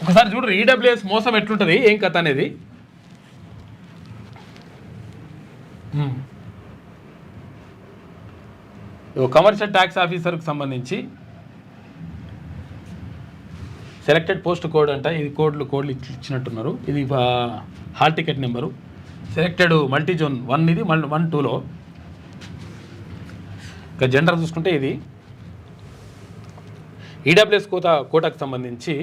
ఒకసారి చూడు ఈడబ్ల్యూఎస్ మోసం ఎట్లుంటుంది ఏం కథ అనేది. కమర్షియల్ ట్యాక్స్ ఆఫీసర్కి సంబంధించి సెలెక్టెడ్ పోస్ట్ కోడ్ అంట. ఇది కోడ్లు ఇచ్చినట్టున్నారు. ఇది hall ticket number. Selected multi zone 1 ఇది 1, 2లో. ఇక జెండర్ చూసుకుంటే ఇది ఈడబ్ల్యూఎస్ కోటాకు సంబంధించి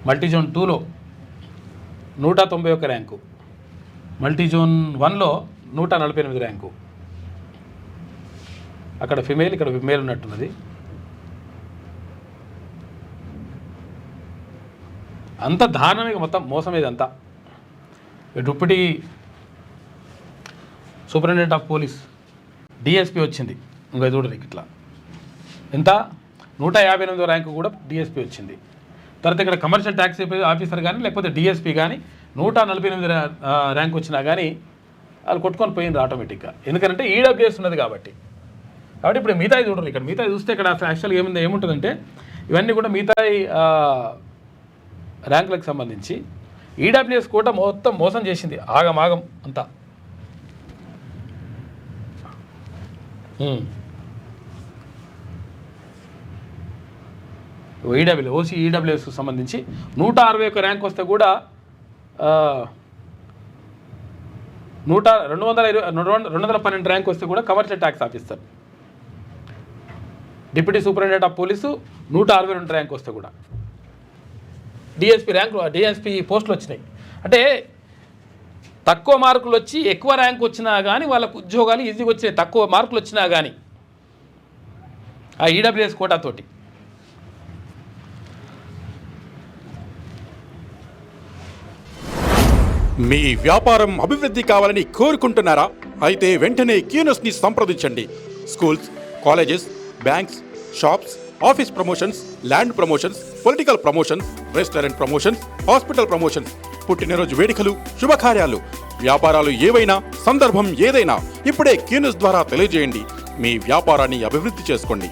మల్టీ జోన్ 2లో 191 ర్యాంకు, మల్టీ జోన్ 1లో 148 ర్యాంకు. అక్కడ ఫిమేల్, ఇక్కడ మేల్ ఉన్నట్టున్నది. అంత దారుణమే మొత్తం మోసం ఇదంతా. Deputy superintendent of police DSP వచ్చింది. ఇంకా చూడరు ఇట్లా ఎంత 158వ ర్యాంకు కూడా డిఎస్పీ వచ్చింది. తర్వాత ఇక్కడ కమర్షియల్ ట్యాక్స్ ఆఫీసర్ కానీ లేకపోతే డిఎస్పీ కానీ 148 ర్యాంక్ వచ్చినా కానీ వాళ్ళు కొట్టుకొని పోయింది ఆటోమేటిక్గా. ఎందుకంటే ఈడబ్ల్యూఎస్ ఉన్నది కాబట్టి. ఇప్పుడు మిగతాయి చూడరు. ఇక్కడ మిగతాయి చూస్తే ఇక్కడ యాక్చువల్గా ఏముంటుందంటే ఇవన్నీ కూడా మిగతాయి ర్యాంకులకు సంబంధించి ఈడబ్ల్యూఎస్ కోట మొత్తం మోసం చేసింది. ఆగమాగం అంతా. ఓసీ ఈడబ్ల్యూఎస్కి సంబంధించి 161 ర్యాంక్ వస్తే కూడా 212 ర్యాంక్ వస్తే కూడా commercial tax officer. Deputy superintendent of police 162 rank వస్తే కూడా డిఎస్పీ పోస్టులు వచ్చినాయి. అంటే తక్కువ మార్కులు వచ్చి ఎక్కువ ర్యాంక్ వచ్చినా కానీ వాళ్ళకు ఉద్యోగాలు ఈజీగా వచ్చినాయి. తక్కువ మార్కులు వచ్చినా కానీ ఆ ఈడబ్ల్యూఎస్ కోటాతోటి. మీ వ్యాపారం అభివృద్ధి కావాలని కోరుకుంటున్నారా? అయితే వెంటనే క్యూనస్ని సంప్రదించండి. Schools, colleges, banks, shops, office promotions, land promotions, political promotions, restaurant promotions, hospital promotions, పుట్టినరోజు వేడుకలు, శుభకార్యాలు, వ్యాపారాలు ఏవైనా, సందర్భం ఏదైనా ఇప్పుడే క్యూనస్ ద్వారా తెలియజేయండి. మీ వ్యాపారాన్ని అభివృద్ధి చేసుకోండి.